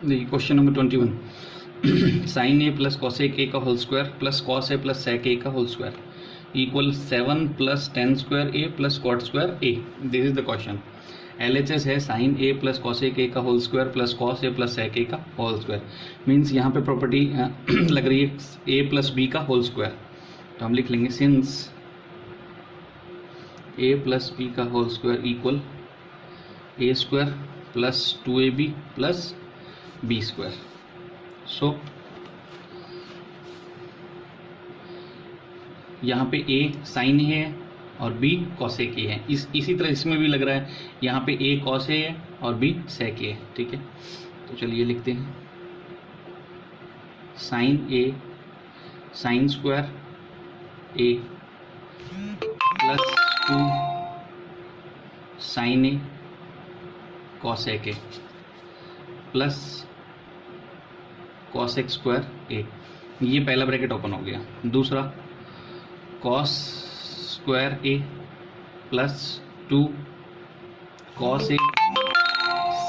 देखिए question number 21 sine A plus cosec A का whole square plus cos A plus sec A का whole square equal 7 plus tan square A plus cot square A. This is the question. LHS है sine A plus cosec A का whole square plus cos A plus sec A का whole square. Means यहाँ पे property लग रही है A plus B का whole square, तो हम लिख लेंगे सिंस ए प्लस बी का होल स्क्वायर इक्वल ए square plus 2ab plus B square. So यहाँ पे ए साइन है और बी कॉसेक ए है। इसी तरह इसमें भी लग रहा है, यहाँ पे ए कॉस ए है और बी सेक ए है। ठीक है, तो चलिए लिखते हैं sine A sine square A plus 2 sine A cosec A plus cosec square A. ये पहला ब्रैकेट ओपन हो गया। दूसरा cos square A plus 2 cos A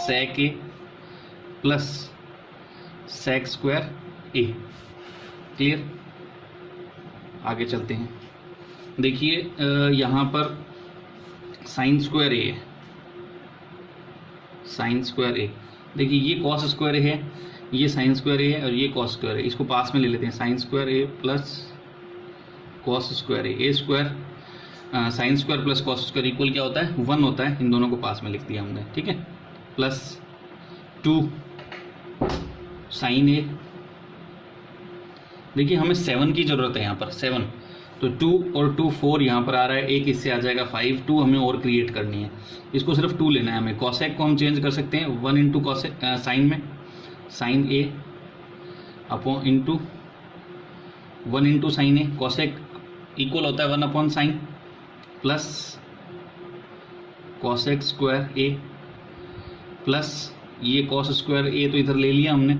sec A plus sec square A. Clear, आगे चलते हैं। देखिए यहाँ पर साइन स्क्वायर ए है, साइन स्क्वायर ए। देखिए ये कॉस स्क्वायर ए है, ये साइन स्क्वायर ए है और ये कॉस स्क्वायर है। इसको पास में ले लेते हैं, sine square A plus cos square A square sine square plus cos square equal क्या होता है 1 होता है। इन दोनों को पास में लिख दिया हमने। ठीक है, प्लस 2 साइन ए। देखिए हमें 7 की जरूरत है यहाँ पर, 7 तो 2 और 2 4 यहाँ पर आ रहा है, एक इससे आ जाएगा 5, 2 हमें और क्रिएट करनी है। इसको सिर्फ 2 लेना है हमें। कॉसेक को हम चेंज कर सकते हैं 1 इंटू कॉसेक साइन में, sine A upon into 1 into sine A. Cosec equal होता है 1 upon sine plus cosec square A plus ये कॉस स्क्वायर ए तो इधर ले लिया हमने,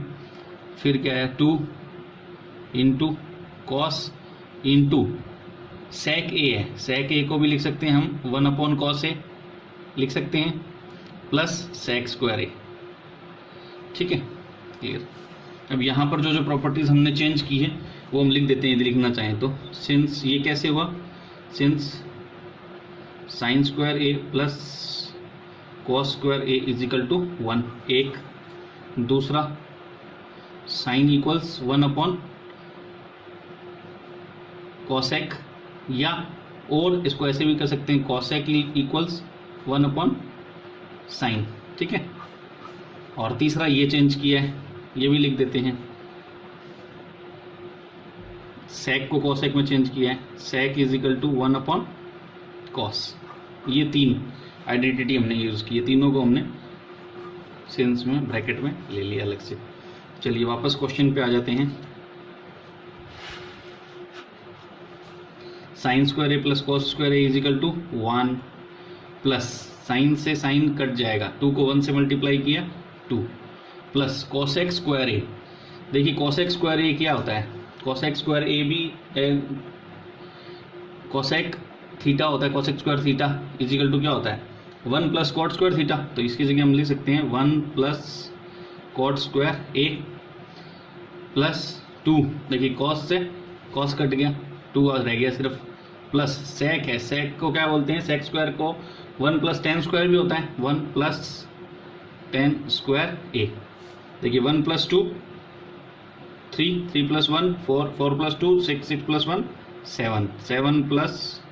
फिर क्या है 2 into cos into sec A है। सेक ए को भी लिख सकते हैं हम 1 अपॉन कॉस ए लिख सकते हैं प्लस सेक स्क्वायर ए। ठीक है, क्लियर। अब यहाँ पर जो प्रॉपर्टीज हमने चेंज की है वो हम लिख देते हैं यदि लिखना चाहें तो। सिंस ये कैसे हुआ, since sine square A plus cos square A is equal to 1 एक। दूसरा साइन इक्वल्स 1 अपॉन कॉसेक, या और इसको ऐसे भी कर सकते हैं कॉसेक इक्वल्स 1 अपॉन साइन। ठीक है, और तीसरा ये चेंज किया है, ये भी लिख देते हैं। सेक को कॉसेक में चेंज किया है, sec is equal to 1 upon cos. ये 3 आइडेंटिटी हमने यूज की है, तीनों को हमने सिंस में ब्रैकेट में ले लिया अलग से। चलिए वापस क्वेश्चन पे आ जाते हैं। Sine square A plus cos square A is equal to 1 plus sine से साइन कट जाएगा, 2 को 1 से मल्टीप्लाई किया 2 प्लस कॉसेक स्क्वायर ए। देखिए कॉसेक स्क्वायर ए क्या होता है, कॉसेक स्क्वायर ए भी कॉसेक थीटा होता है। Cosec square theta is equal to क्या होता है 1 प्लस कॉट स्क्वायर थीटा। तो इसकी जगह हम लिख सकते हैं 1 plus cot square A plus 2। देखिए कॉस से कॉस कट गया, 2 रह गया सिर्फ, प्लस सेक है। सेक को क्या बोलते हैं, सेक स्क्वायर को 1 प्लस टेन स्क्वायर भी होता है, 1 प्लस टेन स्क्वायर ए। देखिए 1 plus 2 3, 3 plus 1 4, 4 plus 2 6, 6 plus 1 7, 7 plus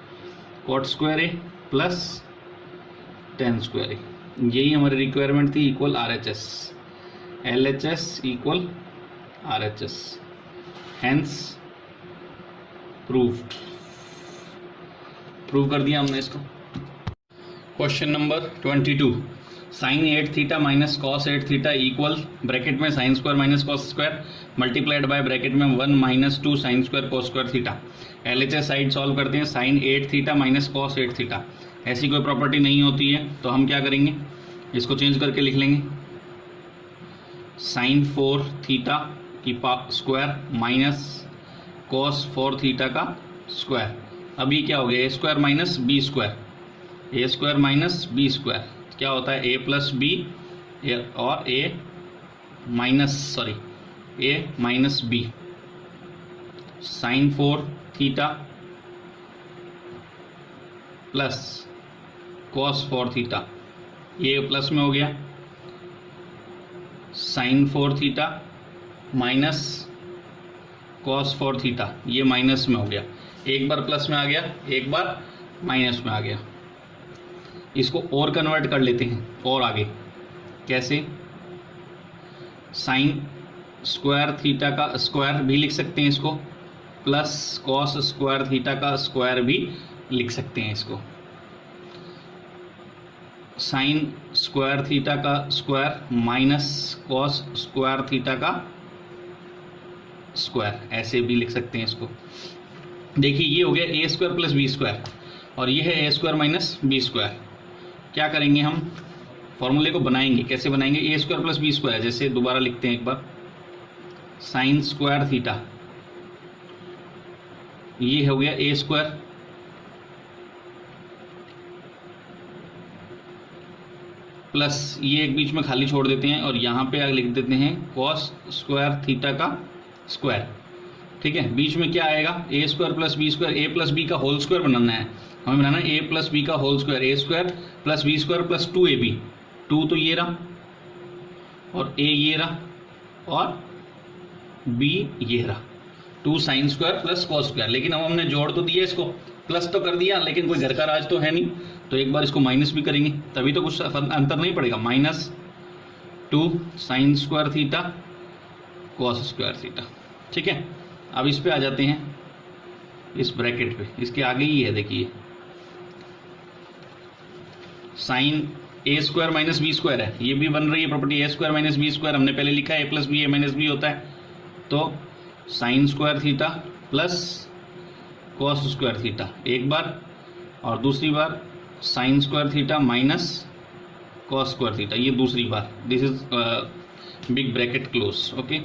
cot square A plus tan square A. यही हमारी रिक्वायरमेंट थी, equal RHS। LHS equal RHS, hence proved. Prove कर दिया हमने इसको। Question number 22 sine 8 theta minus cos 8 theta equal bracket में sine square minus cos square multiplied by bracket में 1 minus 2 sine square cos square theta. LHS side solve करते हैं। Sine 8 theta minus cos 8 theta, ऐसी कोई property नहीं होती है तो हम क्या करेंगे, इसको चेंज करके लिख लेंगे साइन 4 थीटा की स्क्वायर माइनस कॉस 4 थीटा का स्क्वायर। अब ये क्या हो गया, A square minus B square, A square minus B square क्या होता है, ए प्लस बी और A minus B sine 4 theta plus cos 4 theta, ये प्लस में हो गया, sine 4 theta minus cos 4 theta, ये माइनस में हो गया, एक बार प्लस में आ गया, एक बार माइनस में आ गया। इसको और कन्वर्ट कर लेते हैं, और आगे कैसे, साइन स्क्वायर थीटा का स्क्वायर भी लिख सकते हैं इसको, प्लस कॉस स्क्वायर थीटा का स्क्वायर भी लिख सकते हैं इसको, साइन स्क्वायर थीटा का square minus cos square theta का स्क्वायर, ऐसे भी लिख सकते हैं इसको। देखिए ये हो गया A square plus B square, और ये है A square minus B square. क्या करेंगे हम, फॉर्मूले को बनाएंगे, कैसे बनाएंगे, ए स्क्वायर प्लस बी स्क्वायर, जैसे दोबारा लिखते हैं एक बार, साइन स्क्वायर थीटा, ये हो गया ए स्क्वायर प्लस ये एक बीच में खाली छोड़ देते हैं और यहाँ पे लिख देते हैं कॉस स्क्वायर थीटा का स्क्वायर। ठीक है, बीच में क्या आएगा, A square plus B square, A plus B का होल स्क्वायर बनाना है हमें, बनाना है ए प्लस बी का whole square, A square plus B square plus 2ab, 2 तो ये रहा और ए ये रहा और बी ये रहा, 2 sine square plus cos square. लेकिन अब हमने जोड़ तो दिया, इसको प्लस तो कर दिया, लेकिन कोई घर का राज तो है नहीं, तो एक बार इसको माइनस भी करेंगे तभी तो कुछ अंतर नहीं पड़ेगा, minus 2 sine square theta cos square theta. ठीक है, अब इस पे आ जाते हैं, इस ब्रैकेट पे, इसके आगे ही है, देखिए sine A square minus B square है, ये भी बन रही है property, A square minus B square हमने पहले लिखा है, A plus B A minus B होता है, तो sine square theta plus cos square theta एक बार, और दूसरी बार sine square theta minus cos square theta, ये दूसरी बार, this is big bracket close. Okay,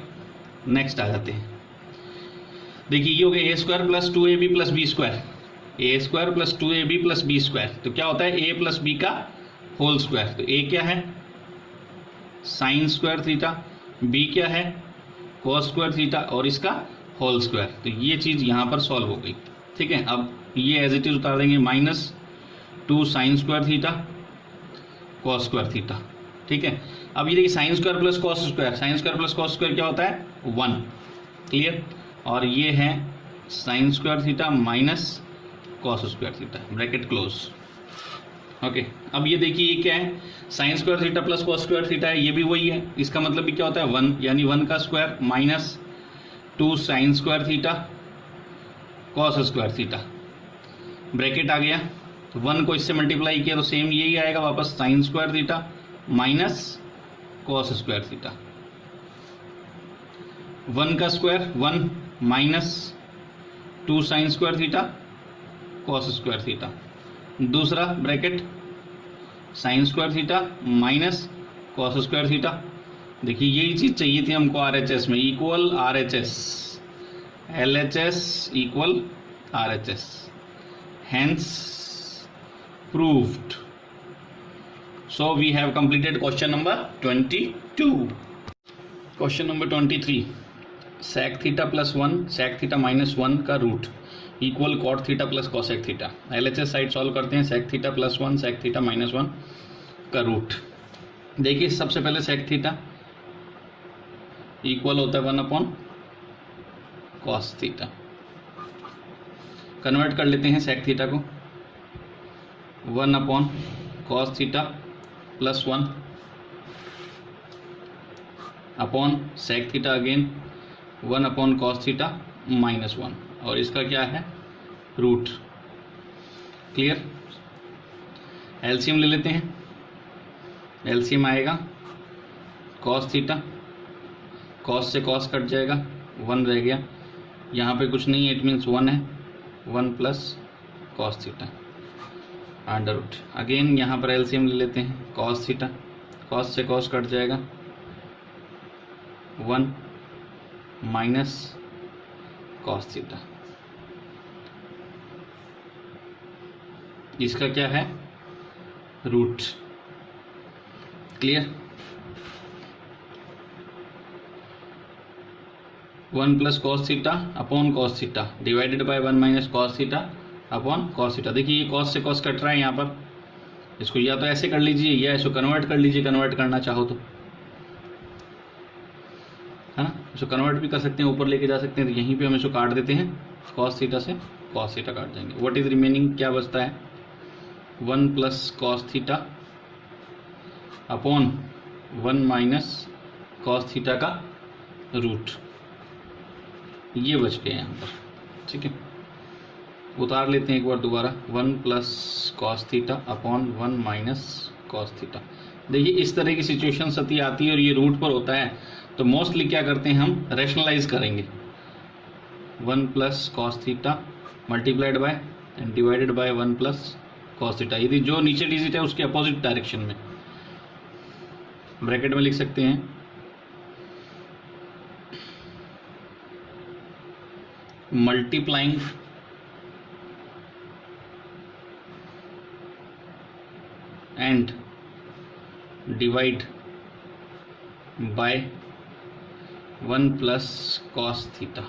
next आ जाते हैं, देखिए ये हो गया A square plus 2ab plus B square, A square plus 2ab plus B square, तो क्या होता है ए प्लस बी का होल स्क्वायर, तो ए क्या है साइन स्क्वायर थीटा, बी क्या है कॉस स्क्वायर थीटा और इसका होल स्क्वायर, तो ये चीज़ यहाँ पर सॉल्व हो गई। ठीक है, अब ये एज इट इज उतार देंगे, minus 2 sine square theta cos square theta. ठीक है, अब ये देखिए sine square plus cos square, sine square plus cos square क्या होता है 1, क्लियर, और ये है sine square theta minus cos square theta, bracket close. Okay, अब ये देखिए ये क्या है, sine square theta plus cos square theta है, ये भी वही है, इसका मतलब भी क्या होता है 1, यानी 1 का square minus 2 sine square theta cos square theta, bracket आ गया, 1 को इससे मल्टीप्लाई किया तो सेम यही आएगा वापस, sine square theta minus cos square theta, 1 का square 1 minus 2 sine square theta cos square theta, दूसरा bracket sine square theta minus cos square theta. देखिए यही चीज़ चाहिए थी हमको RHS में, equal RHS, LHS equal RHS, hence proved. So we have completed question number 22. Question number 23, sec theta plus 1 sec theta minus 1 का root equal cot theta plus cosec theta. LHS side solve करते हैं, sec theta plus 1 sec theta minus 1 का root. देखिए सबसे पहले sec theta equal होता है 1 upon cos theta, convert कर लेते हैं sec थीटा को, 1 upon cos theta plus 1 upon sec theta again 1 upon cos theta minus 1, और इसका क्या है रूट। क्लियर, एलसीएम ले लेते हैं, एलसीएम आएगा कॉस थीटा, कॉस से कॉस कट जाएगा, 1 रह गया, यहाँ पे कुछ नहीं है, इट मीन्स 1 है, 1 plus cos theta under root, again यहाँ पर एलसीएम ले लेते हैं, कॉस थीटा, कॉस से कॉस कट जाएगा, 1 माइनस कॉस थीटा, इसका क्या है root. Clear, 1 plus cos theta upon cos theta divided by 1 minus cos theta upon cos theta. देखिए ये कॉस से कॉस कट रहा है यहाँ पर, इसको या तो ऐसे कर लीजिए या इसको कन्वर्ट कर लीजिए, कन्वर्ट करना चाहो तो, है ना। इसको कन्वर्ट भी कर सकते हैं, ऊपर लेके जा सकते हैं, तो यहीं पे हम इसको काट देते हैं, कॉस थीटा से कॉस थीटा काट देंगे। व्हाट इज रिमेनिंग, क्या बचता है, 1 plus cos theta upon 1 minus cos theta का रूट, ये बच गए यहाँ पर। ठीक है, उतार लेते हैं एक बार दोबारा, 1 plus cos theta upon 1 minus cos theta. देखिए इस तरह की सिचुएशन सती आती है और ये रूट पर होता है, तो मोस्टली क्या करते हैं हम, रैशनलाइज करेंगे। 1 plus cos theta multiplied by and divided by 1 plus cos theta. यदि जो नीचे डिजिट है उसके अपोजिट डायरेक्शन में, ब्रैकेट में लिख सकते हैं multiplying and divide by 1 plus cos theta.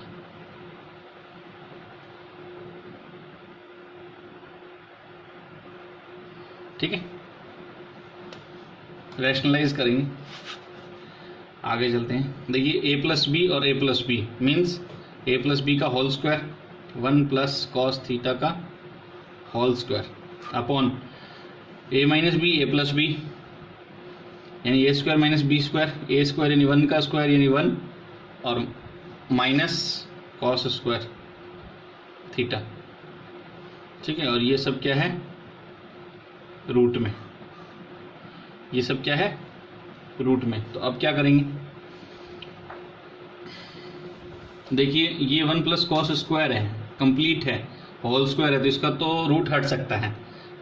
ठीक है, रैशनलाइज करेंगे, आगे चलते हैं। देखिए a प्लस बी और a plus B means a plus B का whole square 1 plus cos theta का whole square upon a minus B a plus B यानी a square minus B square, a square यानी 1 का square यानी 1 और minus cos square theta. ठीक है, और ये सब क्या है, रूट में, ये सब क्या है, रूट में। तो अब क्या करेंगे, देखिए ये 1 प्लस कॉस स्क्वायर है, कंप्लीट है, होल स्क्वायर है, तो इसका तो रूट हट सकता है,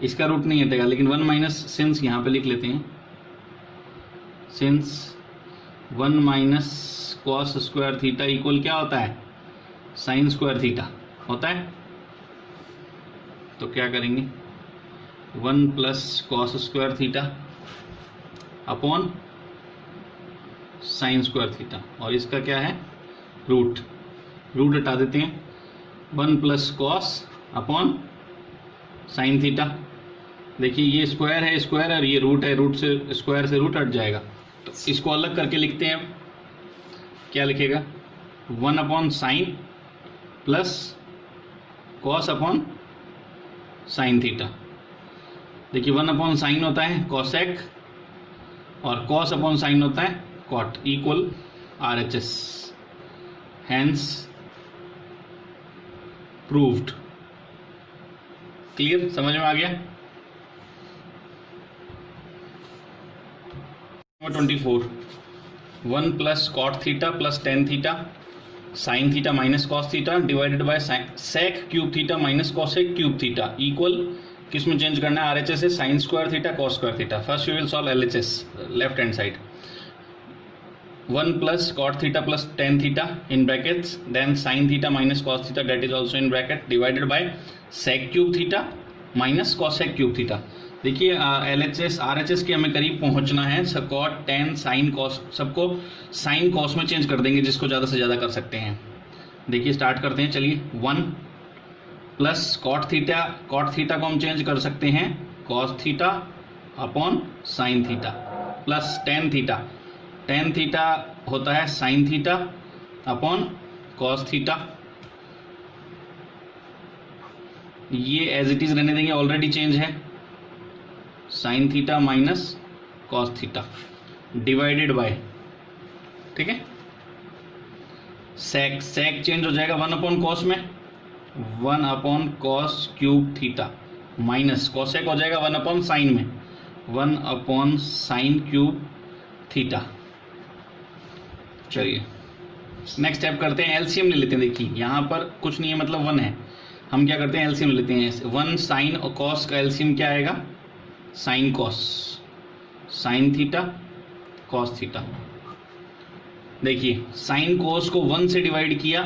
इसका रूट नहीं हटेगा, लेकिन 1 माइनस, सिंस यहाँ पे लिख लेते हैं, since 1 minus cos square theta equal क्या होता है, साइन स्क्वायर थीटा होता है। तो क्या करेंगे, 1 plus cos square theta upon sign square theta, और इसका क्या है, रूट, रूट हटा देते हैं, 1 plus cos upon sine theta. देखिए ये स्क्वायर है, स्क्वायर है, और ये रूट है, रूट से स्क्वायर से रूट हट जाएगा, तो इसको अलग करके लिखते हैं। क्या लिखेगा, 1 upon sine plus cos upon sine theta. देखिए 1 अपॉन साइन होता है कॉसेक और कॉस अपॉन साइन होता है cot, equal RHS, hence proved. Clear, समझ में आ गया। 24 1 plus cot theta plus tan theta sine theta minus cos theta divided by sec cube theta minus cosec cube theta equal, किस में change करना है, RHS है, sine square theta cos square theta. First we will solve LHS, left hand side, 1 plus cot theta plus tan theta in brackets, then sine theta minus cos theta that is also in bracket divided by sec cube theta minus cosec cube theta. देखिए LHS RHS के हमें करीब पहुंचना है, cot tan sine cos, सबको sine cos में change कर देंगे जिसको ज़्यादा से ज़्यादा कर सकते हैं। देखिए स्टार्ट करते हैं, चलिए 1 प्लस कॉट थीटा को हम चेंज कर सकते हैं cos theta upon sine theta plus tan theta होता है sign theta upon cos theta. ये एज इट इज रहने देंगे, ऑलरेडी चेंज है, sign theta minus cos theta divided bye, ठीक है, सेक चेंज हो जाएगा 1 अपॉन कॉस में, 1 upon cos cube theta minus cosec हो जाएगा 1 अपॉन साइन में, 1 अपॉन साइन क्यूब थीटा। चलिए नेक्स्ट स्टेप करते हैं, एलसीएम ले लेते हैं। देखिए यहाँ पर कुछ नहीं है, मतलब 1 है, हम क्या करते हैं एलसीएम लेते हैं। 1 साइन और कॉस का एलसीएम क्या आएगा, sine cos, sign theta cos theta. देखिए साइन कॉस को 1 से डिवाइड किया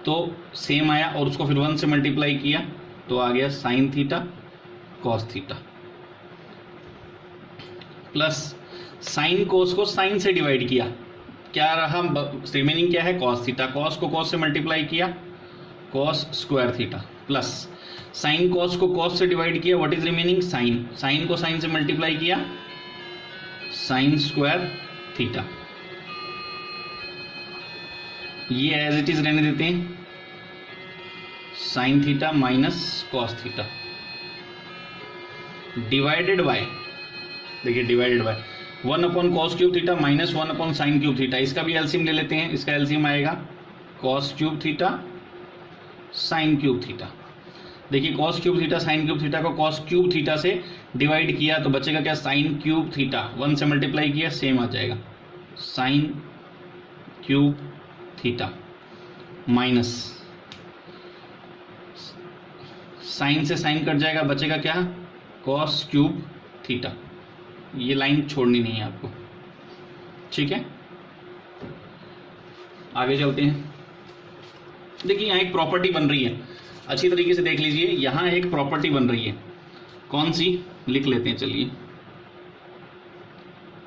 तो सेम आया, और उसको फिर 1 से मल्टीप्लाई किया तो आ गया sine theta cos theta, plus sine cos को साइन से डिवाइड किया क्या रहा, रिमेनिंग क्या है, कॉस थीटा। कॉस को कॉस से मल्टीप्लाई किया, cos square theta, plus sine cos को कॉस से डिवाइड किया, what is remaining, sine. Sine को साइन से मल्टीप्लाई किया, साइन स्क्वायर थीटा। ये एज इट इज रहने देते हैं, sine theta minus cos theta divided by, देखिए divided by 1 upon cos cube theta minus 1 upon sine cube theta. इसका भी एलसीएम ले लेते हैं, इसका एलसीएम आएगा cos cube theta sine cube theta. देखिए cos cube theta sine cube theta को कॉस क्यूब थीटा से डिवाइड किया तो बचेगा क्या, साइन क्यूब थीटा। 1 से मल्टीप्लाई किया, सेम आ जाएगा sine cube theta minus sine से साइन कट जाएगा, बचेगा क्या, कॉस क्यूब थीटा। ये लाइन छोड़नी नहीं है आपको, ठीक है। आगे चलते हैं। देखिए यहाँ एक प्रॉपर्टी बन रही है, अच्छी तरीके से देख लीजिए। यहाँ एक प्रॉपर्टी बन रही है, कौन सी, लिख लेते हैं चलिए।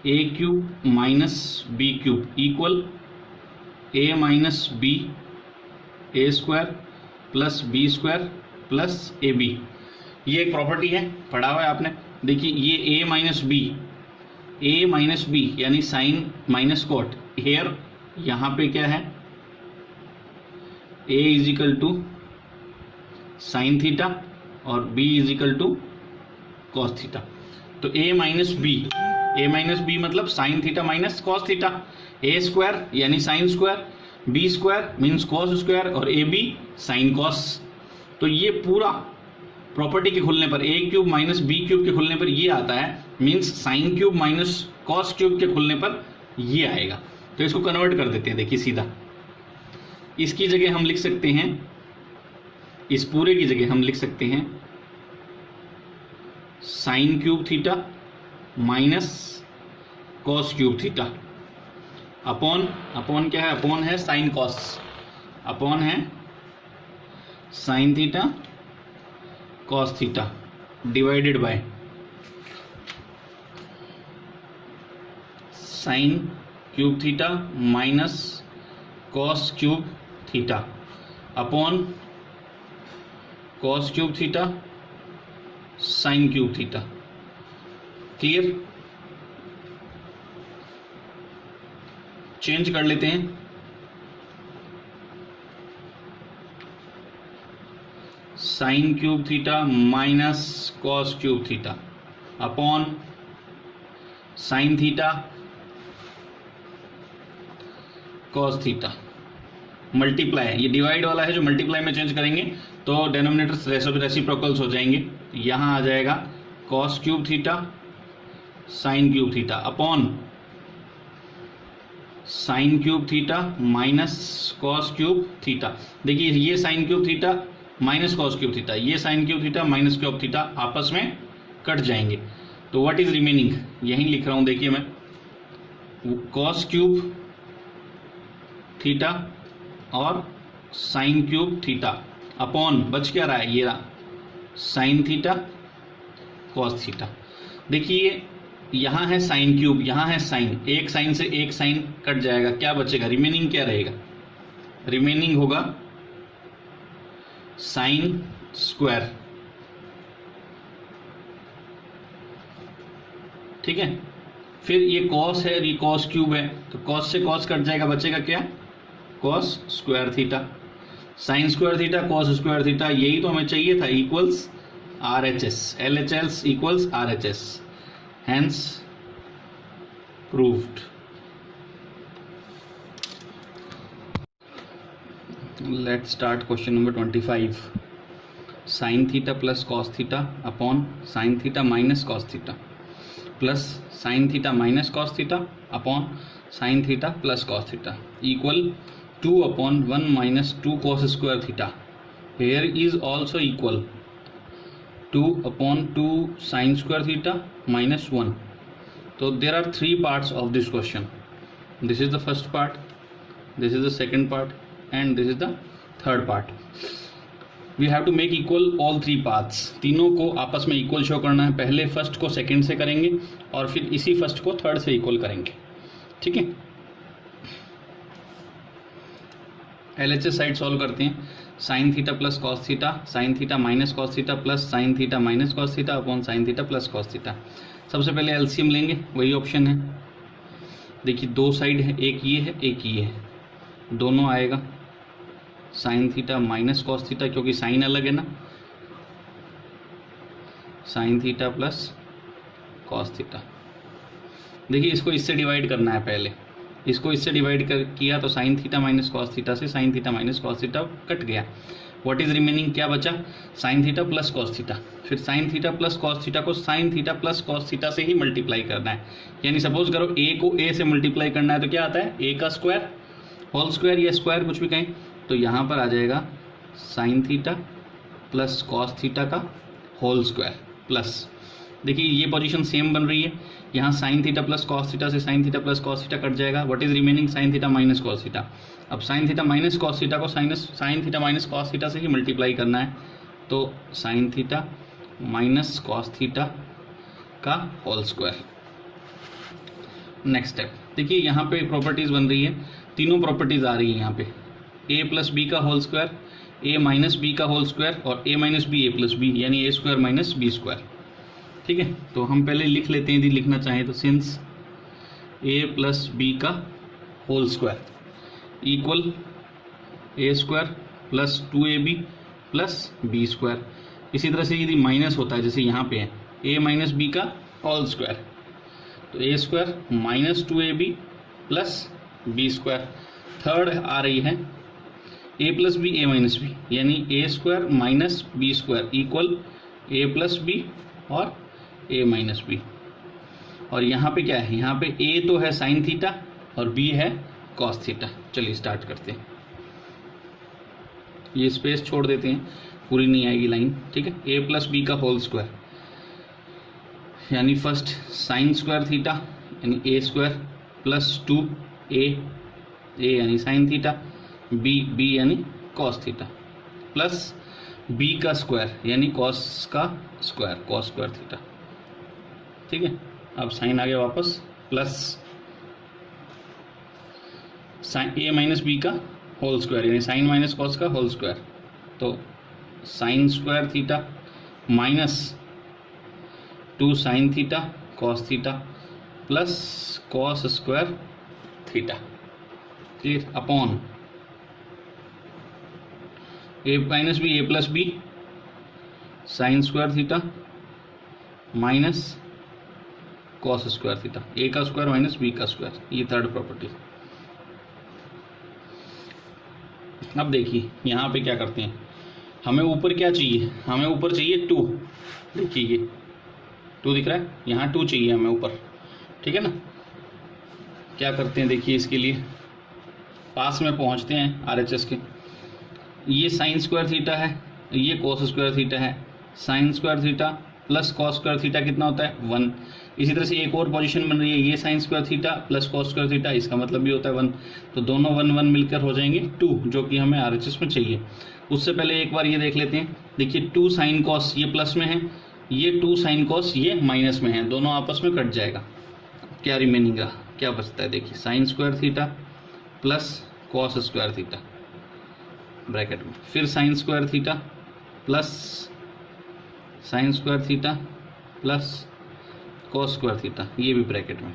A cube minus B cube equal A minus B A square plus B square plus A B. ये एक प्रॉपर्टी है, पढ़ा हुआ है आपने। देखिए ये ए माइनस बी यानी साइन माइनस कॉट। हेयर यहाँ पे क्या है, A is equal to sine theta और B is equal to cos theta. तो ए माइनस बी मतलब sine theta minus cos theta. A square यानी sine square, B square means cos square और A B sine cos. तो ये पूरा property के खुलने पर, ए क्यूब माइनस बी क्यूब के खुलने पर ये आता है, means sine cube minus cos cube के खुलने पर ये आएगा। तो इसको कन्वर्ट कर देते हैं, देखिए सीधा। इसकी जगह हम लिख सकते हैं, इस पूरे की जगह हम लिख सकते हैं sign cube theta minus cos cube theta upon क्या है, अपॉन है साइन कॉस, अपॉन है sign theta cos theta divided by sign cube theta minus cos cube theta upon cos cube theta sine cube theta. Clear, change कर लेते हैं। Sign cube theta minus cos cube theta upon sine theta cos theta multiply, ये divide वाला है जो multiply में change करेंगे तो डेनोमिनेटर रेसिप्रोकल्स हो जाएंगे। यहाँ आ जाएगा cos cube theta sine cube theta upon sine cube theta minus cos cube theta. देखिए ये sine cube theta minus cos cube theta, ये sine cube theta minus cube theta आपस में कट जाएंगे। तो व्हाट इज रिमेनिंग, यहीं लिख रहा हूं, देखिए मैं कॉस क्यूब थीटा और साइन क्यूब थीटा अपॉन बच क्या रहा है, ये रहा साइन थीटा कॉस थीटा। देखिए यहाँ है साइन क्यूब, यहाँ है साइन, एक साइन से एक साइन कट जाएगा, क्या बचेगा, रिमेनिंग क्या रहेगा, रिमेनिंग होगा साइन स्क्वायर। ठीक है, फिर ये कॉस है, ये कॉस क्यूब है, तो कॉस से कॉस कट जाएगा, बचेगा क्या, cos square theta. Sign square theta cos square theta, यही तो हमें चाहिए था, equals RHS, LHS equals RHS, hence proved. Let's start question number 25. Sin theta plus cos theta upon sin theta minus cos theta plus sin theta minus cos theta upon sin theta plus cos theta equal 2 upon 1 minus 2 cos square theta. Here is also equal 2 upon 2 sin square theta minus 1. So there are three parts of this question. This is the first part, this is the second part, and this is the third part. We have to make equal all three parts. तीनों को आपस में equal show करना है। पहले first को second से करेंगे और फिर इसी फर्स्ट को थर्ड से इक्वल करेंगे। ठीक है, LHS साइड सॉल्व करते हैं। Sine theta plus cos theta, sine theta minus cos theta plus sine theta minus cos theta upon sine theta plus cos theta. सबसे पहले एलसीएम लेंगे, वही ऑप्शन है। देखिए दो साइड है, एक ये है एक ये है, दोनों आएगा sign theta minus cos theta, क्योंकि साइन अलग है ना, sign theta plus cos theta. देखिए इसको इससे डिवाइड करना है, पहले इसको इससे डिवाइड कर किया तो sine theta minus cos theta से sine theta minus cos theta cut गया। व्हाट इज रिमेनिंग, क्या बचा, sine theta plus cos theta. फिर sine theta plus cos theta को sine theta plus cos theta से ही मल्टीप्लाई करना है। यानी सपोज करो ए को ए से मल्टीप्लाई करना है तो क्या आता है, ए का स्क्वायर होल स्क्वायर या स्क्वायर कुछ भी कहें, तो यहाँ पर आ जाएगा sine theta plus cos theta का होल स्क्वायर प्लस, देखिए ये पोजीशन सेम बन रही है, यहाँ sine theta plus cos theta से sine theta plus cos theta cut जाएगा। What is remaining, sine theta minus cos theta. अब sine theta minus cos theta को sine theta minus cos theta से ही मल्टीप्लाई करना है, तो sine theta minus cos theta का होल स्क्वायर। नेक्स्ट स्टेप, देखिए यहाँ पे प्रॉपर्टीज बन रही है, तीनों प्रॉपर्टीज आ रही है यहाँ पे, ए प्लस बी का whole square, A minus B का होल स्क्वायर और A minus B A plus B, यानी A square minus B square. ठीक है, तो हम पहले लिख लेते हैं, यदि लिखना चाहें तो, सिंस ए प्लस बी का होल स्क्वायर इक्वल ए square plus 2ab plus B square. इसी तरह से यदि माइनस होता है, जैसे यहाँ पे है ए माइनस बी का होल स्क्वायर, तो A square minus 2ab plus B square. Third आ रही है A plus B A minus B, यानी A square minus B square equal A plus B और ए माइनस बी। और यहाँ पे क्या है, यहाँ पे ए तो है साइन थीटा और बी है कॉस थीटा। चलिए स्टार्ट करते हैं, ये स्पेस छोड़ देते हैं, पूरी नहीं आएगी लाइन। ठीक है, ए प्लस बी का होल स्क्वायर, यानी फर्स्ट साइन स्क्वायर थीटा यानी ए स्क्वायर प्लस 2a यानी साइन थीटा, बी यानी कॉस थीटा प्लस बी का स्क्वायर यानी कॉस का स्क्वायर कॉस स्क्वायर थीटा। ठीक है, अब साइन आ गया वापस, प्लस साइन ए माइनस बी का होल स्क्वायर यानी साइन माइनस कॉस का होल स्क्वायर, तो sine square theta minus 2 sign theta cos theta plus cos square theta, clear, upon A minus B A plus B sine square theta minus cos square theta, A का square minus B का square, ये third property. अब देखिए यहाँ पे क्या करते हैं, हमें ऊपर क्या चाहिए, हमें ऊपर चाहिए 2। देखिए ये 2 दिख रहा है, यहाँ 2 चाहिए हमें ऊपर। ठीक है ना, क्या करते हैं, देखिए इसके लिए पास में पहुँचते हैं RHS के। ये साइन स्क्वायर थीटा है, ये कॉस स्क्वायर थीटा है, sine square theta plus cos square theta कितना होता है 1। इसी तरह से एक और पोजीशन बन रही है, ये sign square theta plus cos square theta, इसका मतलब भी होता है 1, तो दोनों 1 1 मिलकर हो जाएंगे 2, जो कि हमें RHS में चाहिए। उससे पहले एक बार ये देख लेते हैं, देखिए 2 साइन कॉस ये प्लस में है, ये 2 साइन कॉस ये माइनस में है, दोनों आपस में कट जाएगा। क्या रिमेनिंग रहा, क्या बचता है, देखिए sine square theta plus cos square theta bracket में, फिर sine square theta plus sine square theta plus cos square theta, ये भी ब्रैकेट में,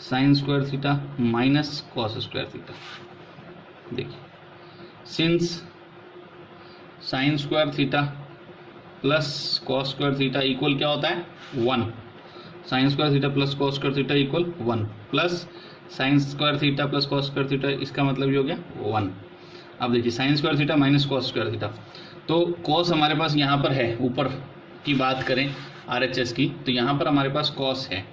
sine square theta minus cos square theta. देखिए since sine square theta plus cos square theta equal क्या होता है 1, sine square theta plus cos square theta equal 1 plus sine square theta plus cos square theta, इसका मतलब ये हो गया 1। अब देखिए sine square theta minus cos square theta, तो कॉस हमारे पास यहाँ पर है, ऊपर की बात करें RHS की तो यहाँ पर हमारे पास कॉस है।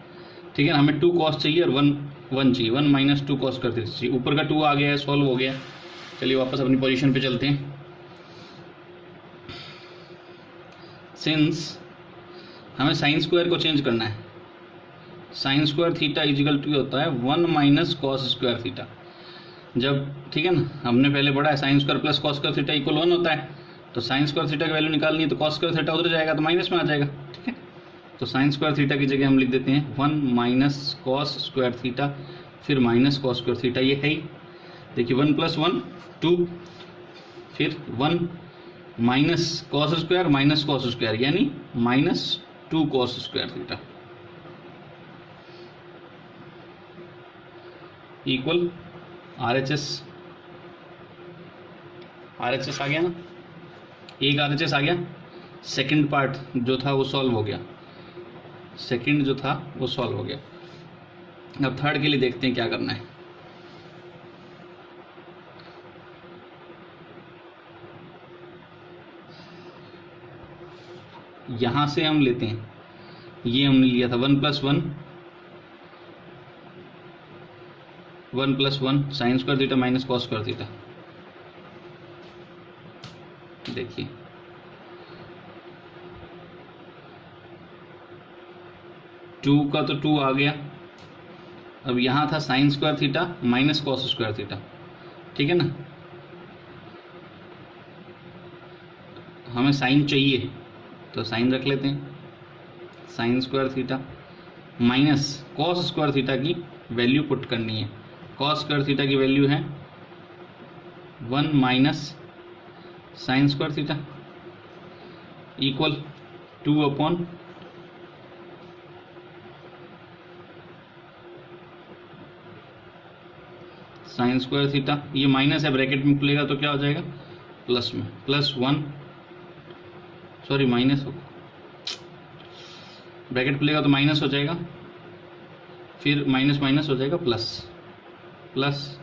ठीक है ना, हमें 2 कॉस चाहिए और 1 चाहिए, 1 माइनस 2 कॉस स्क्वायर थीटा चाहिए, ऊपर का 2 आ गया है, सॉल्व हो गया। चलिए वापस अपनी पोजीशन पे चलते हैं। सिंस हमें साइन स्क्वायर को चेंज करना है, sine square theta is equal to होता है 1 माइनस कॉस स्क्वायर थीटा। जब ठीक है ना, हमने पहले पढ़ा है sine square plus cos square theta equal 1 होता है, तो साइन स्क्वायर थीटा की वैल्यू निकालनी है तो कॉस स्क्वायर थीटा उधर जाएगा तो माइनस में आ जाएगा। ठीक है, तो साइन स्क्वायर थीटा की जगह हम लिख देते हैं 1 माइनस कॉस स्क्वायर थीटा फिर माइनस कॉस स्क्वायर थीटा, ये है ही। देखिए 1 + 1 2, फिर 1 माइनस कॉस स्क्वायर यानी -2 cos square theta equal RHS। RHS आ गया ना, एक RHS आ गया। सेकंड पार्ट जो था वो सॉल्व हो गया, सेकंड जो था वो सॉल्व हो गया। अब थर्ड के लिए देखते हैं क्या करना है। यहां से हम लेते हैं, ये हमने लिया था 1 + 1 sine square theta minus cos square theta. देखिए टू का तो 2 आ गया। अब यहाँ था sign square theta minus cos square theta, ठीक है ना। हमें साइन चाहिए तो साइन रख लेते हैं, sine square theta minus cos square theta की वैल्यू पुट करनी है। कॉस स्क्वायर थीटा की वैल्यू है 1 minus sine square theta equal 2 upon sine square theta. ये माइनस है, ब्रैकेट में खुलेगा तो क्या हो जाएगा प्लस में, +1 सॉरी माइनस हो, ब्रैकेट खुलेगा तो माइनस हो जाएगा, फिर माइनस माइनस हो जाएगा प्लस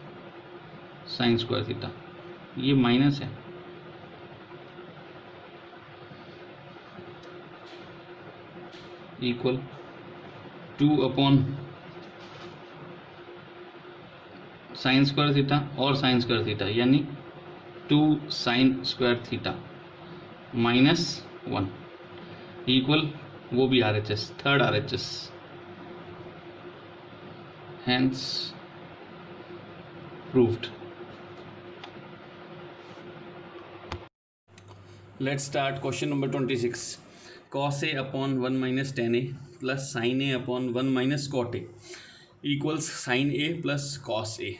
साइन स्क्वायर थीटा। ये माइनस है, equal 2 upon sine square theta और साइन स्क्वायर थीटा यानी 2 साइन स्क्वायर थीटा -1 इक्वल वो भी RHS, third RHS, hence proved। Let's start question number 26। cos A upon 1 minus tan A plus sin A upon 1 minus cot A equals sin A plus cos A।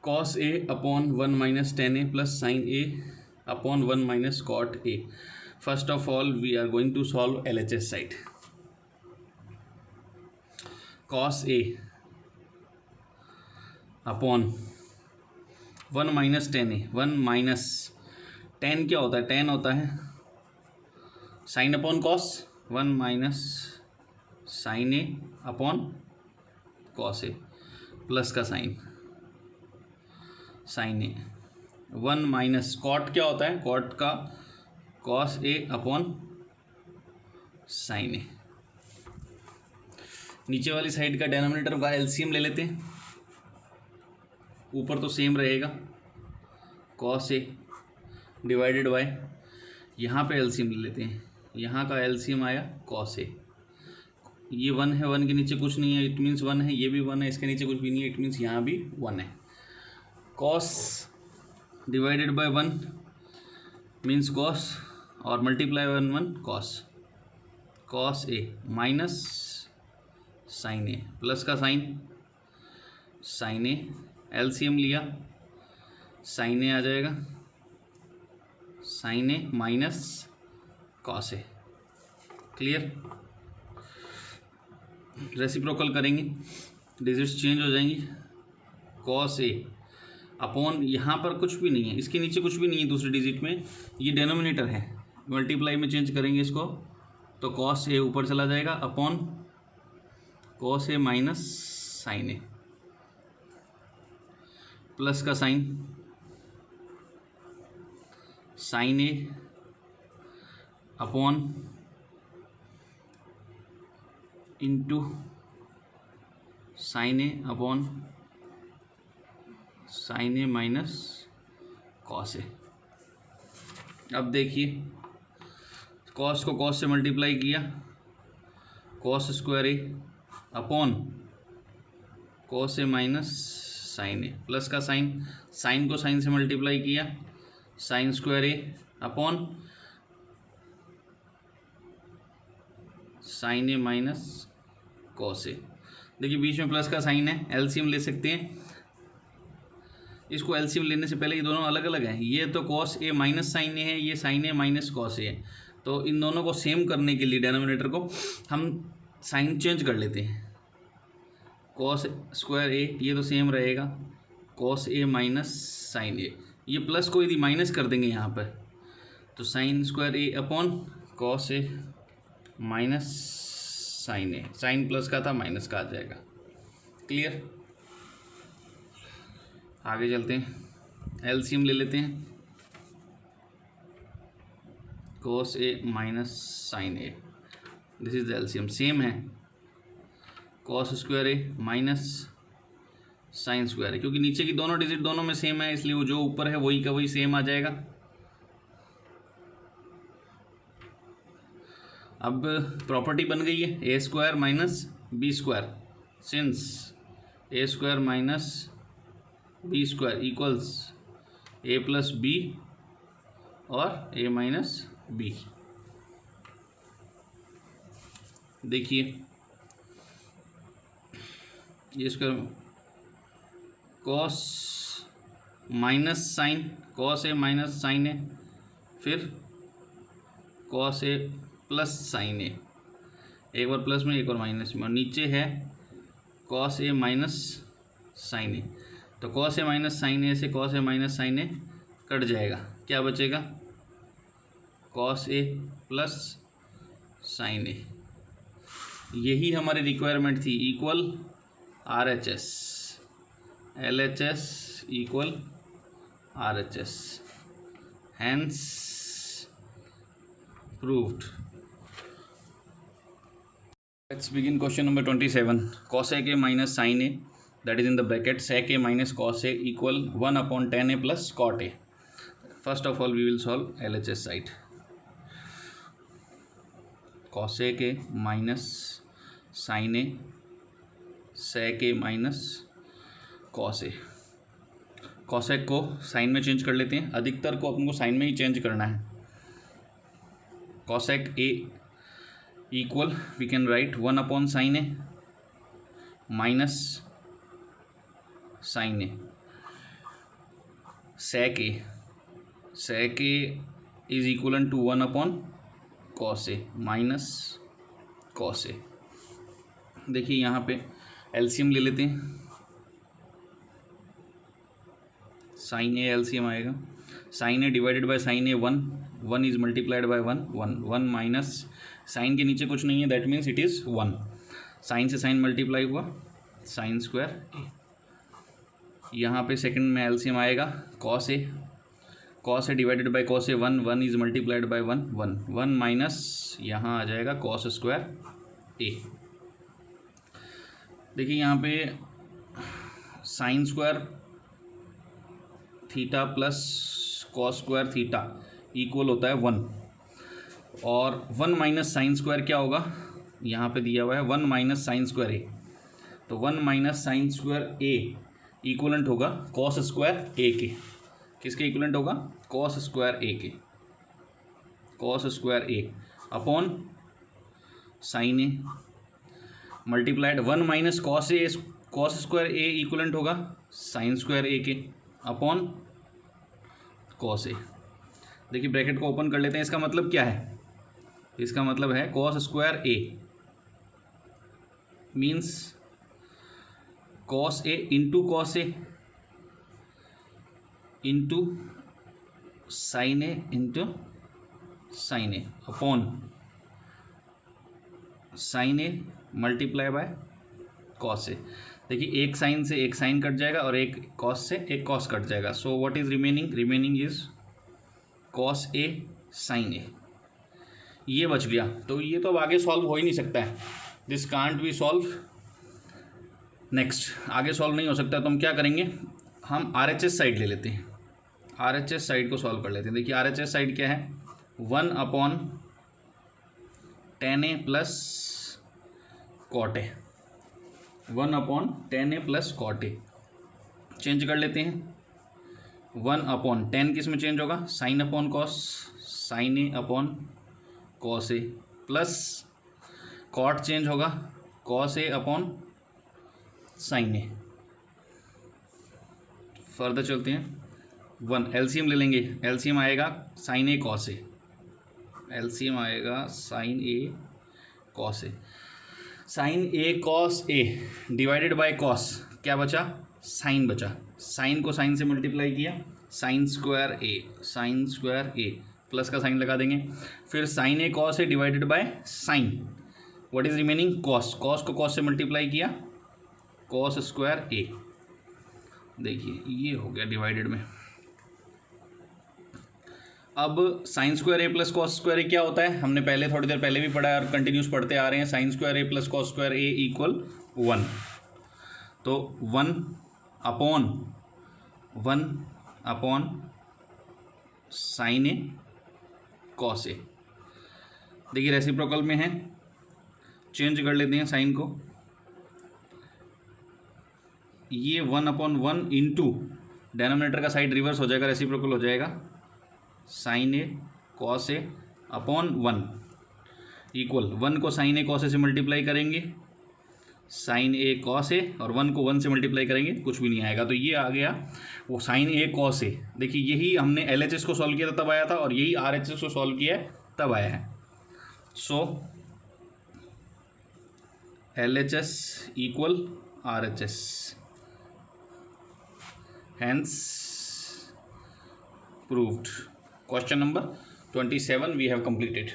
cos A upon 1 minus tan A plus sin A upon 1 minus cot A। First of all we are going to solve LHS side। cos A upon 1 minus tan A, 1 minus tan क्या होता है, tan होता है sine upon cos, 1 minus sine A upon cos A plus का sine A. 1 minus cot क्या होता है, cot का cos A upon sine A. नीचे वाली साइड का डिनोमिनेटर का एलसीएम ले लेते हैं, ऊपर तो सेम रहेगा कॉस ए डिवाइडेड बाय, यहाँ पे एलसीएम ले लेते हैं, यहाँ का एलसीएम आया कॉस ए। ये 1 है, 1 के नीचे कुछ नहीं है, इट मीन्स 1 है, ये भी 1 है, इसके नीचे कुछ भी नहीं है, इट मीन्स यहाँ भी 1 है। Cos divided by 1 means cos और multiply 1 cos A minus sine A plus का साइन ए, एलसीएम लिया साइन ए आ जाएगा, sign A minus cos A. Clear, reciprocal करेंगे, डिजिट्स चेंज हो जाएंगी। कॉस ए अपॉन, यहाँ पर कुछ भी नहीं है, इसके नीचे कुछ भी नहीं है दूसरे डिजिट में, ये डिनोमिनेटर है, मल्टीप्लाई में चेंज करेंगे इसको तो कॉस ए ऊपर चला जाएगा upon cos A minus sine A plus का sine A upon into sine A upon sine A minus cos A. अब देखिए कॉस को कॉस से मल्टीप्लाई किया, cos square A upon cos A minus sine A plus का sign को sine से multiply किया, sine square A upon sine A minus cos A. देखिए बीच में प्लस का साइन है, एलसीएम ले सकते हैं। इसको एलसीएम लेने से पहले ये दोनों अलग अलग हैं। ये तो कॉस ए माइनस साइन ए है, ये sign A minus cos A है। तो इन दोनों को सेम करने के लिए डिनोमिनेटर को हम साइन चेंज कर लेते हैं। कॉस स्क्वायर ए ये तो सेम रहेगा, cos A minus sine A. ये प्लस को यदि माइनस कर देंगे यहाँ पर तो sine square A upon cos A minus sine A. Sign plus का था माइनस का आ जाएगा। क्लियर? आगे चलते हैं, एलसीएम ले लेते हैं। Cos A minus sine A, this is the LCM. Same है, cos square A minus sine square A, क्योंकि नीचे की दोनों डिजिट दोनों में सेम है, इसलिए वो जो ऊपर है वही का वही सेम आ जाएगा। अब प्रॉपर्टी बन गई है A square minus B square, since A square minus B square equals A plus B और ए माइनस बी। देखिए ये square cos minus sine, cos A minus sine A, फिर cos A plus sine A, एक बार plus में एक बार minus में, और नीचे है cos A minus sine A. तो cos A minus sine A से cos A minus sine A cut जाएगा, क्या बचेगा? Cos A plus sine A. यही हमारी रिक्वायरमेंट थी, equal R H S, L H S equal R H S, hence proved. Let's begin question number 27. Cosec A minus sin A, that is in the bracket sec A minus cos A equal 1 upon tan A plus cot A. First of all we will solve LHS side. Cosec A minus sin A sec A minus cos A. cosec को sign में change कर लेते हैं, अधिकतर को अपन को sign में ही change करना है। cosec A equal we can write 1 upon sin A minus sin A, sec A is equivalent to 1 upon cos A minus cos A। देखिए यहाँ पे एलसीएम ले लेते हैं, sin A एलसीएम आएगा, sin A divided by sin A 1 is multiplied by 1 minus sine के नीचे कुछ नहीं है, that means it is 1। Sine से साइन मल्टीप्लाई हुआ, साइन स्क्वायर ए। यहाँ पे सेकंड में एलसीएम आएगा, cos A divided by cos A 1 is multiplied by 1 minus यहाँ आ जाएगा कॉस स्क्वायर ए। देखिए यहाँ पे sine square theta plus cos square theta equal होता है 1, और 1 माइनस साइन स्क्वायर क्या होगा, यहाँ पे दिया हुआ है 1 माइनस साइन स्क्वायर ए। तो 1 माइनस साइन स्क्वायर ए इक्वलेंट होगा कॉस स्क्वायर ए के। किसके इक्वलेंट होगा? कॉस स्क्वायर ए के, कॉस स्क्वायर ए अपॉन साइन ए मल्टीप्लाइड 1 माइनस कॉस स्क्वायर ए इक्वलेंट होगा साइन स्क्वायर ए के अपॉन कॉस ए। देखिए ब्रैकेट को ओपन कर लेते हैं, इसका मतलब क्या है? इसका मतलब है cos square A means cos A into cos A into sine A into sine A upon sine A multiply by cos A. देखिए एक साइन से एक साइन कट जाएगा और एक कॉस से एक कॉस कट जाएगा। So what is remaining is cos A sine A. ये बच गया, तो ये तो अब आगे सॉल्व हो ही नहीं सकता है, this can't be solve. Next आगे सॉल्व नहीं हो सकता, तो हम क्या करेंगे, हम आरएचएस साइड ले लेते हैं, आरएचएस साइड को सॉल्व कर लेते हैं। देखिए आरएचएस साइड क्या है, 1 upon tan A plus cot A, 1 upon tan A plus cot A. Change कर लेते हैं, 1 अपॉन tan किस में चेंज होगा, sine upon cos, sine A upon cos A, plus cot change होगा cos A upon sine A. Further चलते हैं, 1 LCM ले लेंगे, एलसीएम आएगा sine A cos A, LCM आएगा sine A cos A, sine A cos A divided by cos, क्या बचा, sign बचा, साइन को साइन से मल्टीप्लाई किया, sine square A, sine square A, plus का साइन लगा देंगे, फिर sine A cos A divided by sine, what is remaining, cos, cos को कॉस से मल्टीप्लाई किया, कॉस स्क्वायर ए, देखिए ये हो गया डिवाइडेड में। अब sine square A plus cos square A क्या होता है, हमने पहले थोड़ी देर पहले भी पढ़ा है और कंटिन्यूस पढ़ते आ रहे हैं, sine square A plus cos square A equal 1, तो 1 upon sine A cos A, देखिए रेसिप्रोकल में है, चेंज कर लेते हैं साइन को, ये 1/1 इंटू डेनोमिनेटर का साइड रिवर्स हो जाएगा, रेसिप्रोकल हो जाएगा, sign A cos A upon 1 equal 1 को साइन ए कॉस ए से मल्टीप्लाई करेंगे, साइन ए कॉस ए, और 1 को 1 से मल्टीप्लाई करेंगे, कुछ भी नहीं आएगा, तो ये आ गया वो साइन ए कॉस ए। देखिए यही हमने LHS को सॉल्व किया था तब आया था, और यही RHS को सॉल्व किया है तब आया है। सो LHS equal RHS, hence proved. Question number 27 we have completed.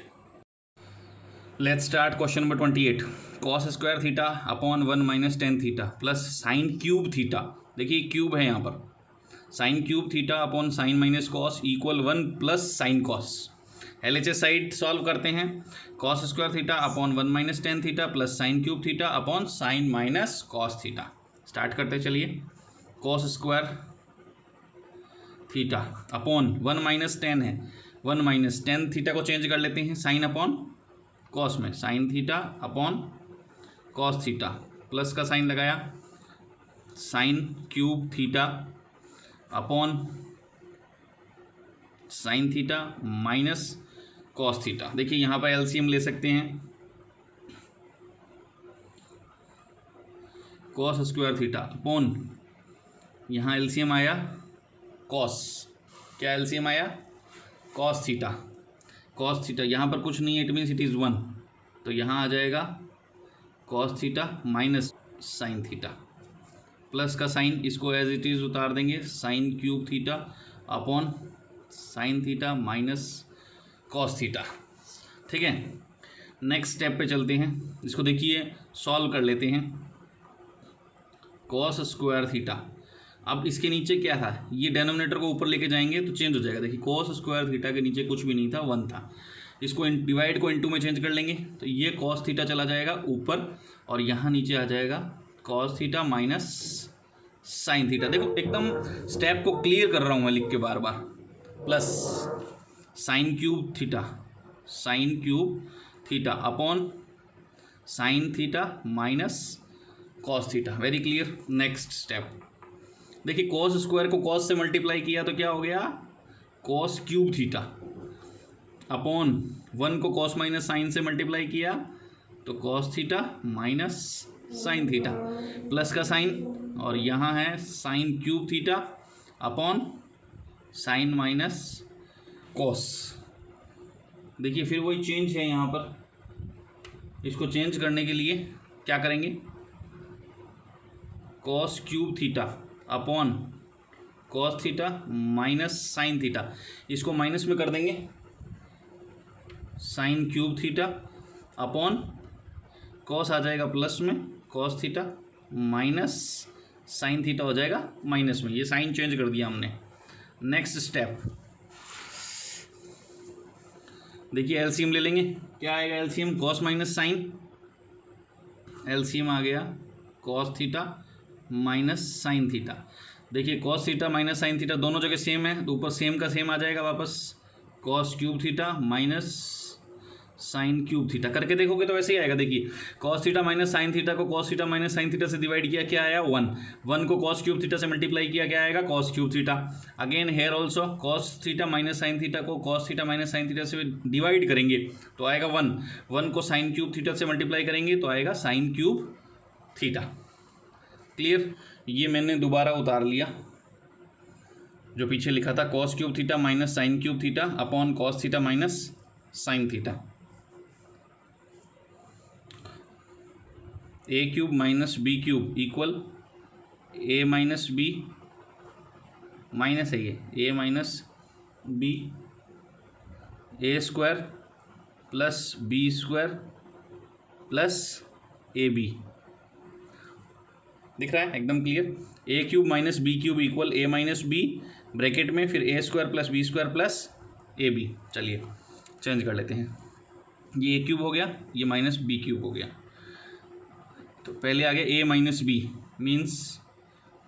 Let's start question number 28. Cos square theta upon 1 minus tan theta plus sin cube theta, देखिए क्यूब है यहाँ पर, sin cube theta upon sin minus cos equal 1 plus sin cos। LHS side solve करते हैं, cos square theta upon 1 minus tan theta plus sin cube theta upon sin minus cos theta। Start करते चलिए, cos square theta upon 1 minus ten है, 1 minus tan theta को change कर लेते हैं sign upon cos में, sign theta upon cos theta, plus का sign लगाया, sign cube theta upon sine theta minus cos theta. देखिए यहाँ पर एलसीएम ले सकते हैं, कॉस स्क्वायर थीटा अपॉन, यहाँ एलसीएम आया कॉस, क्या एलसीएम आया, कॉस थीटा, कॉस थीटा यहाँ पर कुछ नहीं है, इट मीन्स इट इज़ 1, तो यहाँ आ जाएगा cos theta minus sine theta, plus का साइन इसको एज इट इज़ उतार देंगे, sine cube theta upon sine theta minus cos theta. ठीक है, नेक्स्ट स्टेप पे चलते हैं, इसको देखिए सॉल्व कर लेते हैं, कॉस स्क्वायर थीटा, अब इसके नीचे क्या था, ये डेनोमिनेटर को ऊपर लेके जाएंगे तो चेंज हो जाएगा, देखिए कॉस स्क्वायर थीटा के नीचे कुछ भी नहीं था, 1 था, इसको डिवाइड को इनटू में चेंज कर लेंगे, तो ये कॉस थीटा चला जाएगा ऊपर, और यहाँ नीचे आ जाएगा cos theta minus sine theta. देखो एकदम स्टेप को क्लियर कर रहा हूँ मैं लिख के बार बार, plus sine cube theta, sine cube theta upon sine theta minus cos theta, very clear. Next step देखिए, कॉस स्क्वायर को कॉस से मल्टीप्लाई किया तो क्या हो गया, कॉस क्यूब थीटा अपॉन 1 को कॉस माइनस साइन से मल्टीप्लाई किया तो cos theta minus sine theta, plus का साइन, और यहाँ है sign cube theta upon sign minus cos. देखिए फिर वही चेंज है यहाँ पर, इसको चेंज करने के लिए क्या करेंगे, cos cube theta upon cos theta minus sine theta, इसको माइनस में कर देंगे, sine cube theta upon cos आ जाएगा प्लस में, cos theta minus sine theta हो जाएगा माइनस में, ये साइन चेंज कर दिया हमने। नेक्स्ट स्टेप देखिए, एलसीएम ले लेंगे, क्या आएगा LCM, cos minus sine, LCM आ गया cos theta minus sine theta. देखिए cos theta minus sine theta दोनों जगह सेम है, तो ऊपर सेम का सेम आ जाएगा वापस, cos cube theta minus sine cube theta, करके देखोगे तो वैसे ही आएगा। देखिए cos theta minus sine theta को cos theta minus sine theta से डिवाइड किया, क्या आया 1, 1 को कॉस क्यूब थीटा से मल्टीप्लाई किया, क्या आएगा cos cube theta. Again here also cos theta minus sine theta को cos theta minus sine theta से डिवाइड करेंगे तो आएगा 1, 1 को साइन क्यूब थीटा से मल्टीप्लाई करेंगे तो आएगा साइन क्यूब थीटा। क्लियर। ये मैंने दोबारा उतार लिया, जो पीछे लिखा था cos cube theta minus sine cube theta upon cos theta minus sine theta. A cube minus B cube equal A minus B minus है ये A minus B, A square plus B square plus A B. दिख रहा है एकदम clear. A cube minus B cube equal A minus B bracket में फिर A square plus B square plus A B. चलिए change कर लेते हैं, ये ए क्यूब हो गया, ये माइनस बी क्यूब हो गया। तो पहले आ गया a minus b means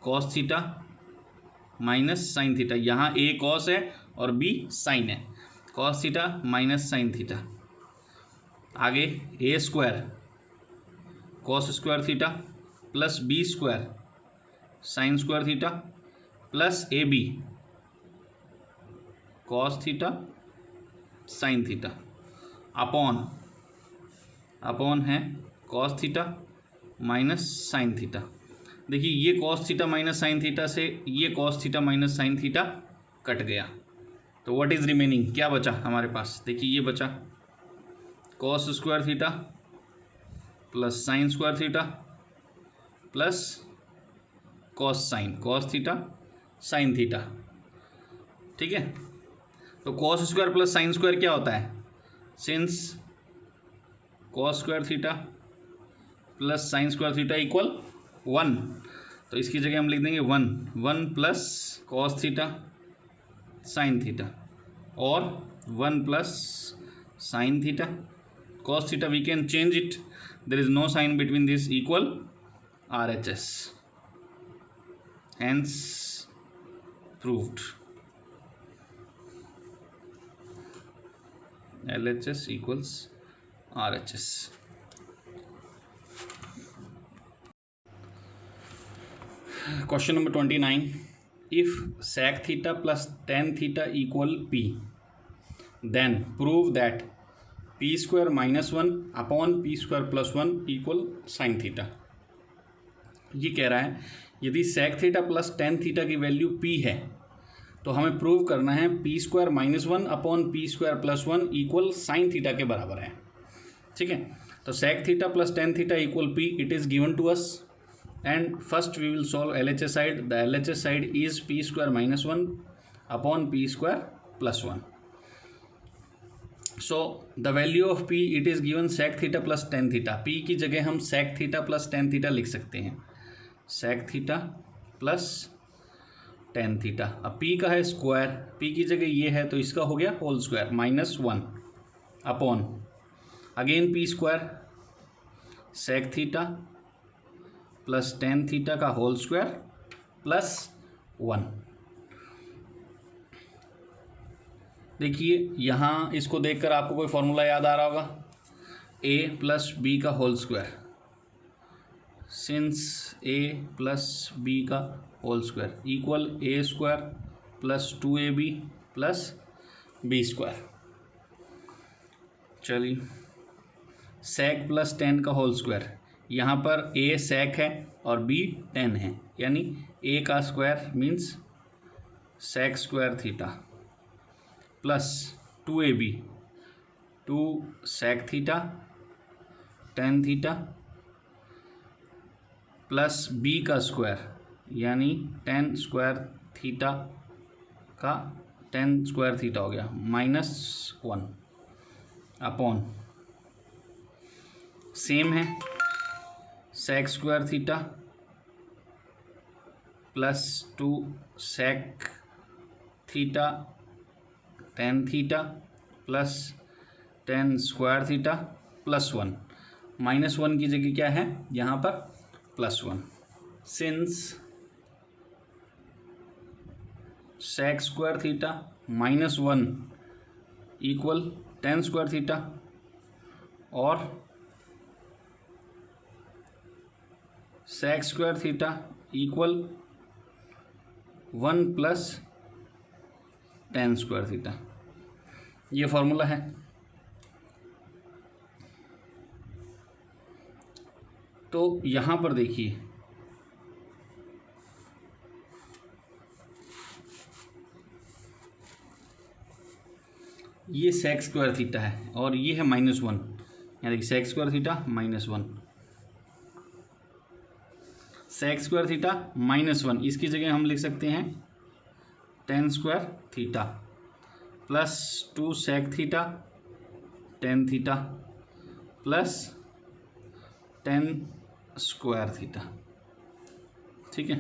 cos theta minus sine theta. यहाँ ए कॉस है और बी साइन है, cos theta minus sine theta. आगे a square cos square theta plus B square sine square theta plus A b cos theta sine theta upon है cos theta minus sine theta. देखिए ये cos theta minus sine theta से ये cos theta minus sine theta cut गया, तो what is remaining, क्या बचा हमारे पास। देखिए ये बचा cos square theta plus sine square theta plus cos theta sine theta. ठीक है, तो cos square plus sine square क्या होता है, since cos square theta plus sine square theta equal 1, तो इसकी जगह हम लिख देंगे 1 plus cos theta sine theta और 1 plus sine theta cos theta. We can change it, there is no sign between this, equal RHS, hence proved LHS equals RHS. Question number 29. If sec theta plus tan theta equal P, then prove that P square minus 1 upon P square plus 1 equal sin theta. ये कह रहा है यदि sec theta plus tan theta की value P है तो हमें prove करना है P square minus 1 upon P square plus 1 equal sine theta के बराबर है। ठीक है, तो sec theta plus tan theta equal P, it is given to us and first we will solve LHS side. The LHS side is P square minus 1 upon P square plus 1। So the value of P it is given sec theta plus tan theta. P की जगह हम sec theta plus tan theta लिख सकते हैं, sec theta plus tan theta. अब P का है square, P की जगह ये है तो इसका हो गया whole square minus 1 upon again P square sec theta plus tan theta का होल स्क्वायर प्लस 1। देखिए यहाँ इसको देखकर आपको कोई फॉर्मूला याद आ रहा होगा, a प्लस बी का whole square, since a plus B का होल स्क्वायर इक्वल ए square plus 2ab plus B square. चलिए sec प्लस tan का होल स्क्वायर, यहाँ पर a sec है और b tan है, यानी a का square means sec square theta plus 2ab 2 sec theta tan theta plus b का स्क्वायर यानी tan स्क्वायर थीटा का tan स्क्वायर थीटा हो गया माइनस 1 अपॉन सेम है sec square theta plus 2 sec theta tan theta plus tan square theta plus 1। Minus 1 की जगह क्या है यहाँ पर plus 1, since sec square theta minus 1 equal tan square theta और sec square theta equal 1 plus tan square theta. ये formula है। तो यहाँ पर देखिए ये सेक स्क्वायर थीटा है और ये है -1, यानी कि sec square theta -1, sec square theta -1, इसकी जगह हम लिख सकते हैं tan square theta plus 2 sec theta tan theta plus 10 square theta. ठीक है,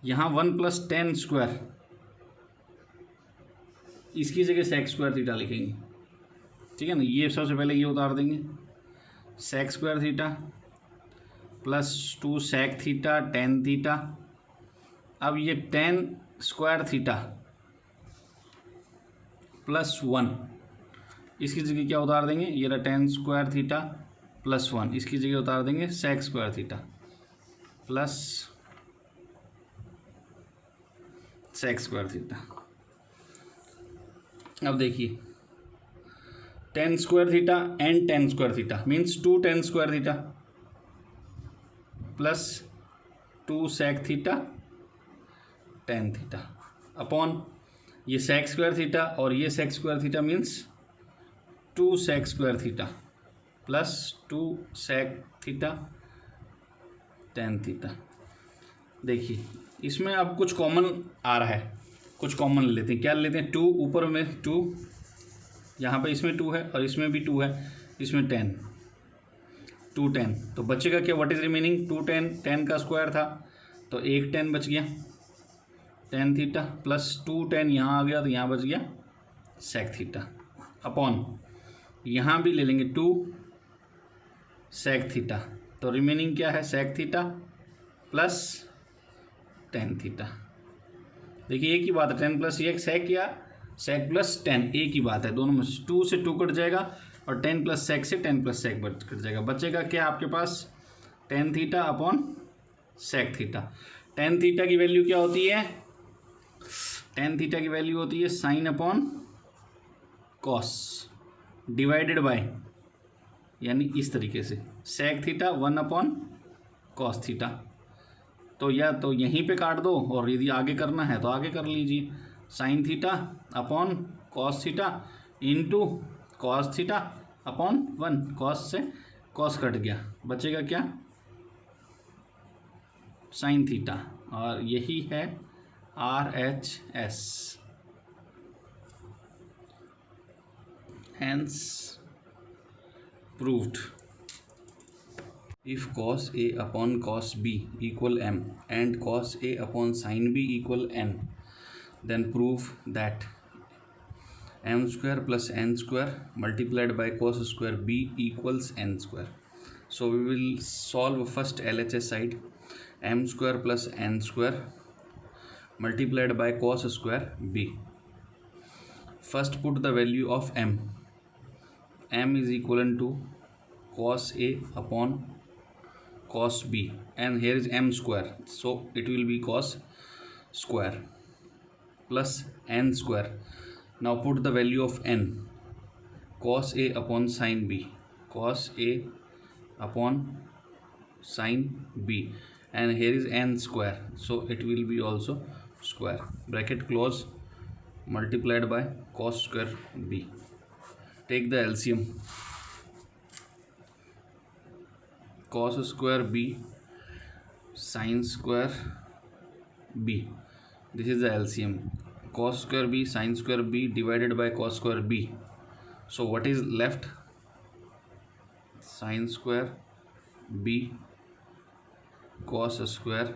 यहाँ 1 + 10 स्क्वायर, इसकी जगह सेक स्क्वायर थीटा लिखेंगे। ठीक है ना, ये सबसे पहले ये उतार देंगे, sec square theta plus 2 sec theta tan theta. अब ये 10 स्क्वायर थीटा प्लस 1, इसकी जगह क्या उतार देंगे, ये रहा 10 स्क्वायर थीटा प्लस 1, इसकी जगह उतार देंगे sec square theta plus sec square theta. अब देखिए 10 square theta and 10 square theta means 2 10 square theta plus 2 sec theta tan theta upon ये सेक स्क्वायर थीटा और ये sec square theta means 2 sec square theta plus 2 sec theta tan theta. देखिए इसमें अब कुछ common आ रहा है, कुछ कॉमन ले लेते हैं। क्या ले लेते हैं, 2 ऊपर में 2, यहाँ पे इसमें 2 है और इसमें भी 2 है, इसमें 10, 2 10, तो बचेगा क्या, व्हाट इज रिमेनिंग, 2 10, 10 का स्क्वायर था तो एक 10 बच गया टेन थीटा प्लस 2 10 यहाँ आ गया तो यहाँ बच गया सेक थीटा अपॉन यहाँ भी ले लेंगे 2 सेक थीटा, तो रिमेनिंग क्या है sec theta plus tan theta. देखिए एक ही बात है, 10 प्लस ये सेक या सेक प्लस 10 एक ही बात है, दोनों में 2 से 2 कट जाएगा और 10 प्लस सेक से 10 प्लस सेक कट जाएगा। बचेगा क्या आपके पास, tan theta upon sec theta. Tan theta की वैल्यू क्या होती है, टेन थीटा की वैल्यू होती है sine upon cos divided by, यानी इस तरीके से sec theta 1 upon cos theta. तो या तो यहीं पे काट दो और यदि आगे करना है तो आगे कर लीजिए, sign theta upon cos theta into cos theta upon 1, cos से कॉस कट गया, बचेगा क्या साइन थीटा, और यही है RHS। Hence proved. If cos A upon cos B equal m and cos A upon sin B equal n, then prove that m square plus n square multiplied by cos square B equals n square. So we will solve first LHS side, m square plus n square multiplied by cos square B. First put the value of m is equivalent to cos A upon cos B, and here is m square, so it will be cos square plus n square. Now put the value of n, cos A upon sin B, cos A upon sin B, and here is n square, so it will be also square, bracket close, multiplied by cos square B. Take the LCM, cos square B sin square B, this is the LCM, cos square B sin square B divided by cos square B. So what is left, sin square B cos square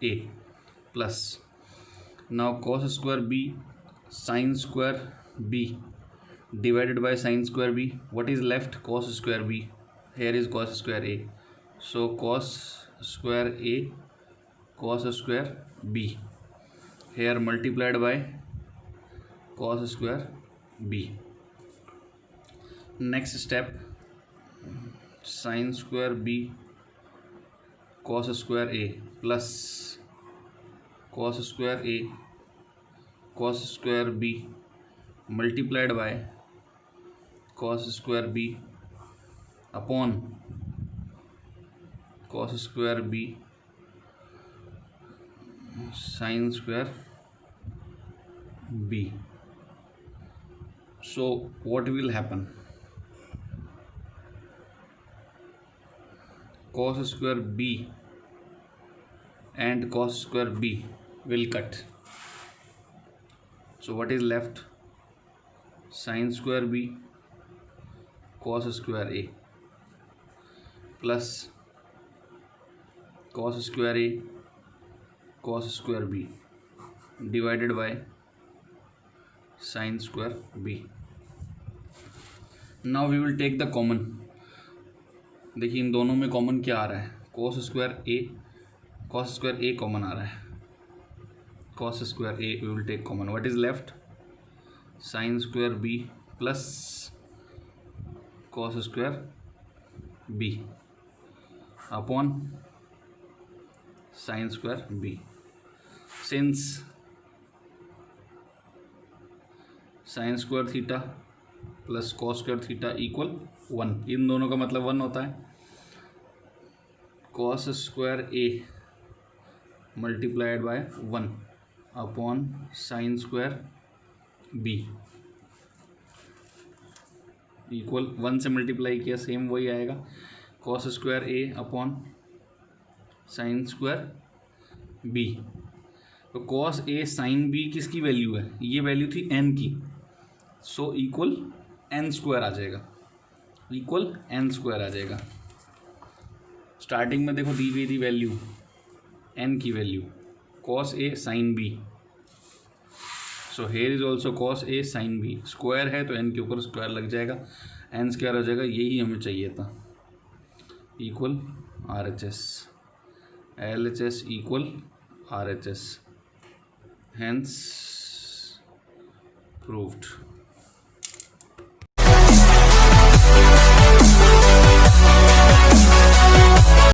A plus, now cos square B sin square B divided by sin square B, what is left, cos square B, here is cos square A, so cos square A cos square B, here multiplied by cos square B. Next step, sin square B cos square A plus cos square A cos square B multiplied by cos square B upon cos square B sin square b. So what will happen? Cos square b and cos square b will cut. So what is left? Sin square b cos square a plus cos square a cos square b divided by sin square b. Now we will take the common. देखिए इन दोनों में common क्या आ रहा है? cos square a common आ रहा है. cos square a we will take common. What is left? sin square b plus cos square b upon sin square b. Since sin square theta plus cos square theta equal 1, इन दोनों का मतलब 1 होता है. cos square a multiplied by 1 upon sin square b equal 1 से multiply किया same वही आएगा. cos square a upon sin square b. तो cos a sin b किसकी वैल्यू है? ये वैल्यू थी n की. सो इक्वल n स्क्वायर आ जाएगा. इक्वल n स्क्वायर आ जाएगा. स्टार्टिंग में देखो दी गई थी वैल्यू n की value cos a sin b. So here is also cos a sin b. Square है तो n के ऊपर स्क्वायर लग जाएगा, n स्क्वायर हो जाएगा. यही हमें चाहिए था. Equal RHS. LHS equal RHS. Hence proved.